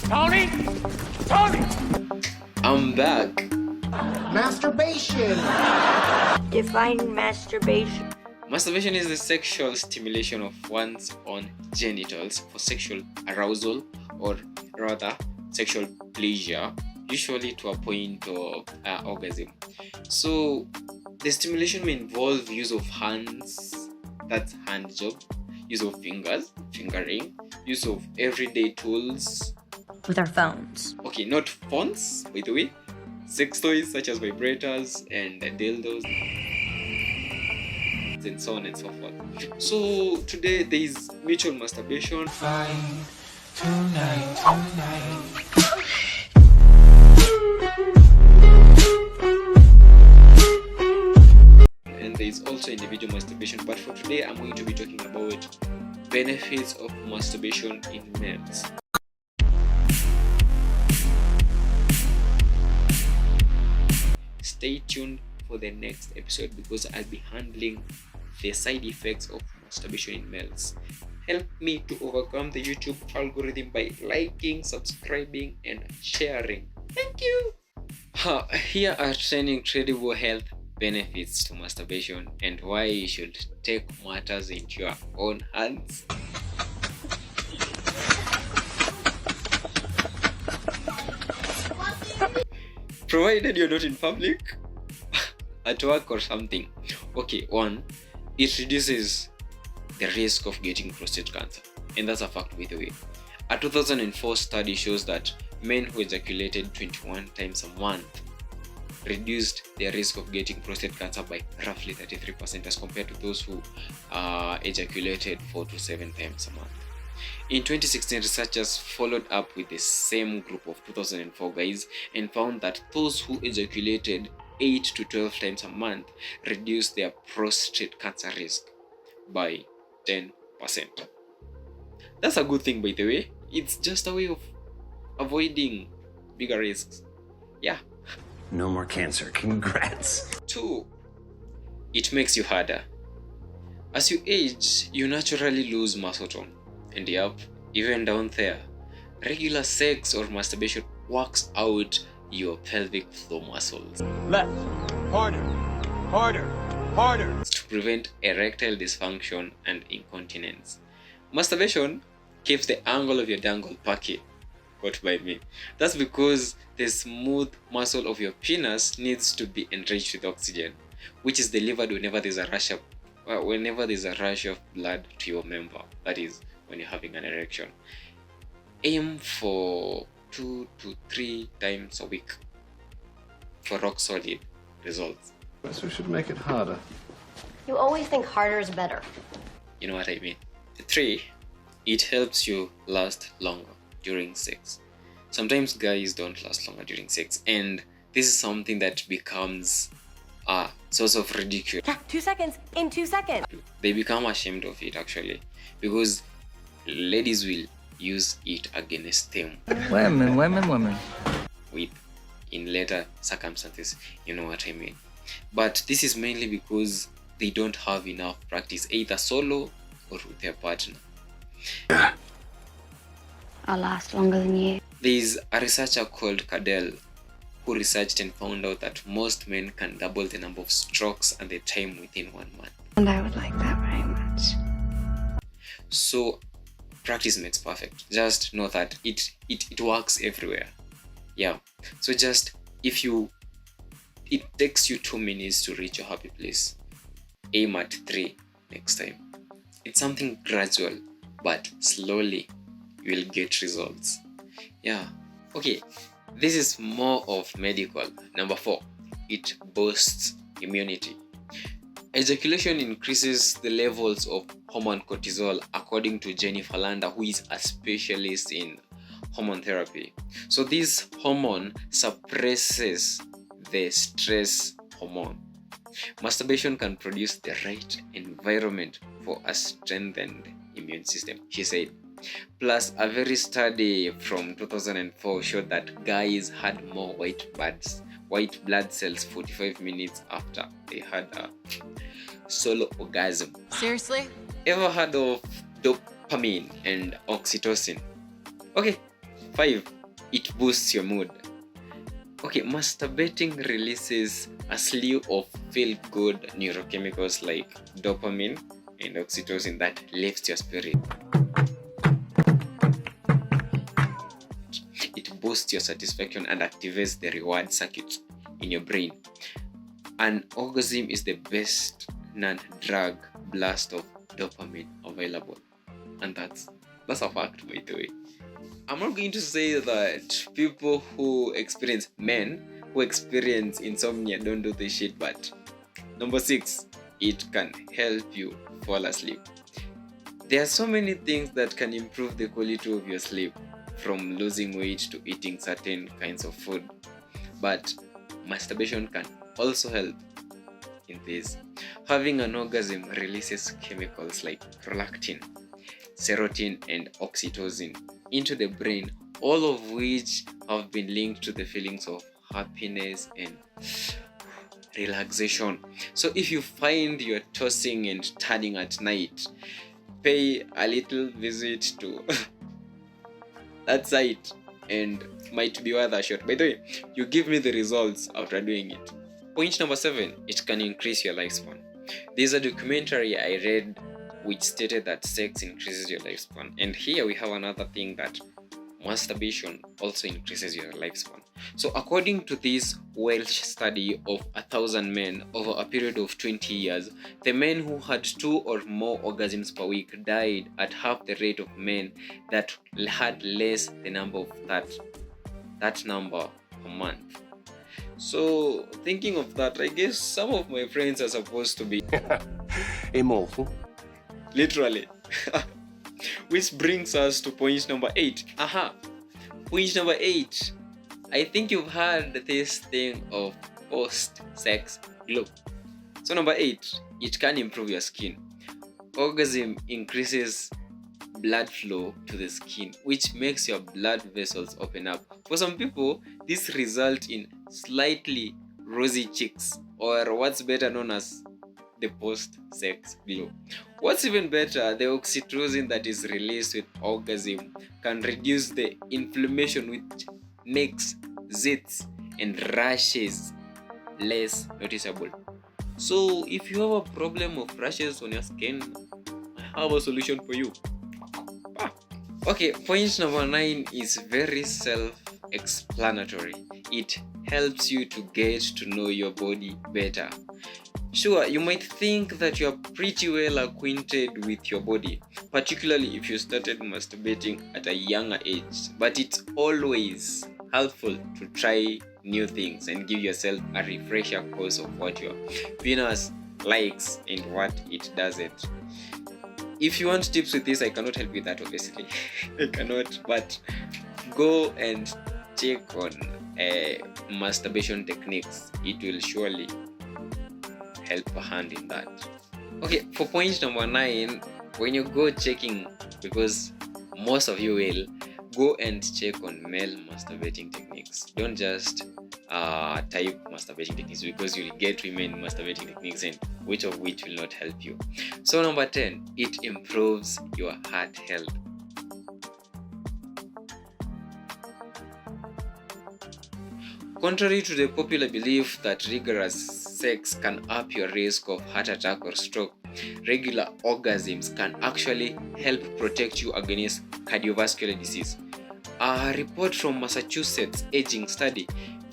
Tony! Tony! I'm back. Masturbation. Define masturbation. Masturbation is the sexual stimulation of one's own genitals for sexual arousal, or rather sexual pleasure, usually to a point of orgasm. So the stimulation may involve use of hands, that's hand job, use of fingers, fingering, use of everyday tools. With our phones. Okay, not phones, by the way. Sex toys such as vibrators and dildos and so on and so forth. So today there is mutual masturbation. And there is also individual masturbation, but for today I'm going to be talking about benefits of masturbation in males. Stay tuned for the next episode because I'll be handling the side effects of masturbation in males. Help me to overcome the YouTube algorithm by liking, subscribing, and sharing. Thank you. Here are 10 incredible health benefits to masturbation and why you should take matters into your own hands. Provided you're not in public, at work or something. Okay, 1, it reduces the risk of getting prostate cancer, and that's a fact, by the way. A 2004 study shows that men who ejaculated 21 times a month reduced their risk of getting prostate cancer by roughly 33% as compared to those who ejaculated 4 to 7 times a month. In 2016, researchers followed up with the same group of 2004 guys and found that those who ejaculated 8 to 12 times a month reduced their prostate cancer risk by 10%. That's a good thing, by the way. It's just a way of avoiding bigger risks. Yeah. No more cancer. Congrats. 2, it makes you harder. As you age, you naturally lose muscle tone. And yup, even down there, regular sex or masturbation works out your pelvic floor muscles. Left. Harder. Harder. Harder. To prevent erectile dysfunction and incontinence. Masturbation keeps the angle of your dangle perky. What by me? That's because the smooth muscle of your penis needs to be enriched with oxygen, which is delivered whenever there's a rush of blood to your member. That is, when you're having an erection. Aim for 2 to 3 times a week for rock solid results. Guess we should make it harder. You always think harder is better. You know what I mean? 3, it helps you last longer during sex. Sometimes guys don't last longer during sex, and this is something that becomes a source of ridicule. 2 seconds. In 2 seconds. They become ashamed of it actually, because ladies will use it against them. Women. With in later circumstances, you know what I mean. But this is mainly because they don't have enough practice, either solo or with their partner. I'll last longer than you. There's a researcher called Cadell who researched and found out that most men can double the number of strokes and the time within 1 month. And I would like that very much. So practice makes perfect. Just know that it works everywhere. Yeah. So just it takes you 2 minutes to reach your happy place. Aim at 3 next time. It's something gradual, but slowly you will get results. Yeah. Okay. This is more of medical. Number 4, it boosts immunity. Ejaculation increases the levels of hormone cortisol, according to Jennifer Lander, who is a specialist in hormone therapy. So this hormone suppresses the stress hormone. Masturbation can produce the right environment for a strengthened immune system, she said. Plus, a very study from 2004 showed that guys had more white blood cells 45 minutes after they had a solo orgasm. Seriously? Ever heard of dopamine and oxytocin? Okay, 5. It boosts your mood. Okay, masturbating releases a slew of feel-good neurochemicals like dopamine and oxytocin that lifts your spirit. It boosts your satisfaction and activates the reward circuits in your brain. An orgasm is the best non-drug blast of dopamine available, and that's a fact, by the way. I'm not going to say that men who experience insomnia don't do this shit, but number 6, it can help you fall asleep. There are so many things that can improve the quality of your sleep, from losing weight to eating certain kinds of food, but masturbation can also help in this. Having an orgasm releases chemicals like prolactin, serotonin and oxytocin into the brain, all of which have been linked to the feelings of happiness and relaxation. So if you find you're tossing and turning at night, pay a little visit to that site and might be worth a shot. By the way, you give me the results after doing it. Point number 7, it can increase your lifespan. There's a documentary I read which stated that sex increases your lifespan, and here we have another thing, that masturbation also increases your lifespan. So according to this Welsh study of 1,000 men over a period of 20 years, the men who had 2 or more orgasms per week died at half the rate of men that had less the number of that number per month. So thinking of that, I guess some of my friends are supposed to be Immortal. literally. Which brings us to point number 8. Point number 8. I think you've heard this thing of post-sex glow. So number 8, it can improve your skin. Orgasm increases blood flow to the skin, which makes your blood vessels open up. For some people, this results in slightly rosy cheeks, or what's better known as the post-sex glow. What's even better, the oxytocin that is released with orgasm can reduce the inflammation, which makes zits and rashes less noticeable. So if you have a problem of rashes on your skin, I have a solution for you. Okay, point number 9 is very self-explanatory. It helps you to get to know your body better. Sure, you might think that you are pretty well acquainted with your body, particularly if you started masturbating at a younger age, but it's always helpful to try new things and give yourself a refresher course of what your penis likes and what it doesn't. If you want tips with this, I cannot help you with that, obviously. I cannot, but go and check on masturbation techniques. It will surely help a hand in that. Okay, for point number 9, when you go checking, because most of you will, go and check on male masturbating techniques. Don't just type masturbating techniques, because you'll get women masturbating techniques, and which of which will not help you. So number 10, it improves your heart health. Contrary to the popular belief that rigorous sex can up your risk of heart attack or stroke, regular orgasms can actually help protect you against cardiovascular disease. A report from Massachusetts aging study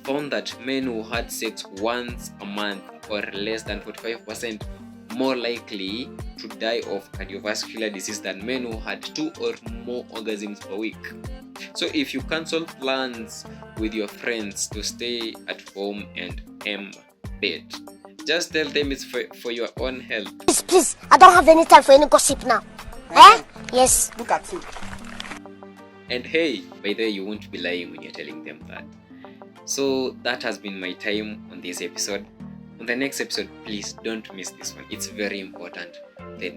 found that men who had sex once a month or less than 45% more likely to die of cardiovascular disease than men who had 2 or more orgasms per week. So if you cancel plans with your friends to stay at home and bed, just tell them it's for your own health. Please, I don't have any time for any gossip now. Eh? Yes. Look at you. And hey, by the way, you won't be lying when you're telling them that. So that has been my time on this episode. On the next episode, please don't miss this one. It's very important. The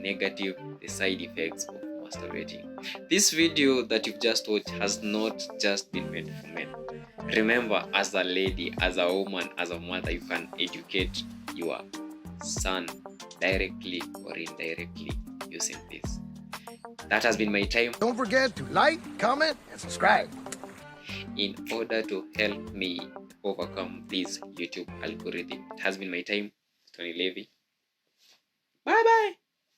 side effects of masturbating. This video that you've just watched has not just been made for men. Remember, as a lady, as a woman, as a mother, you can educate your son directly or indirectly using this. That has been my time. Don't forget to like, comment, and subscribe. in order to help me overcome this YouTube algorithm. It has been my time, Tony Levy. Bye bye.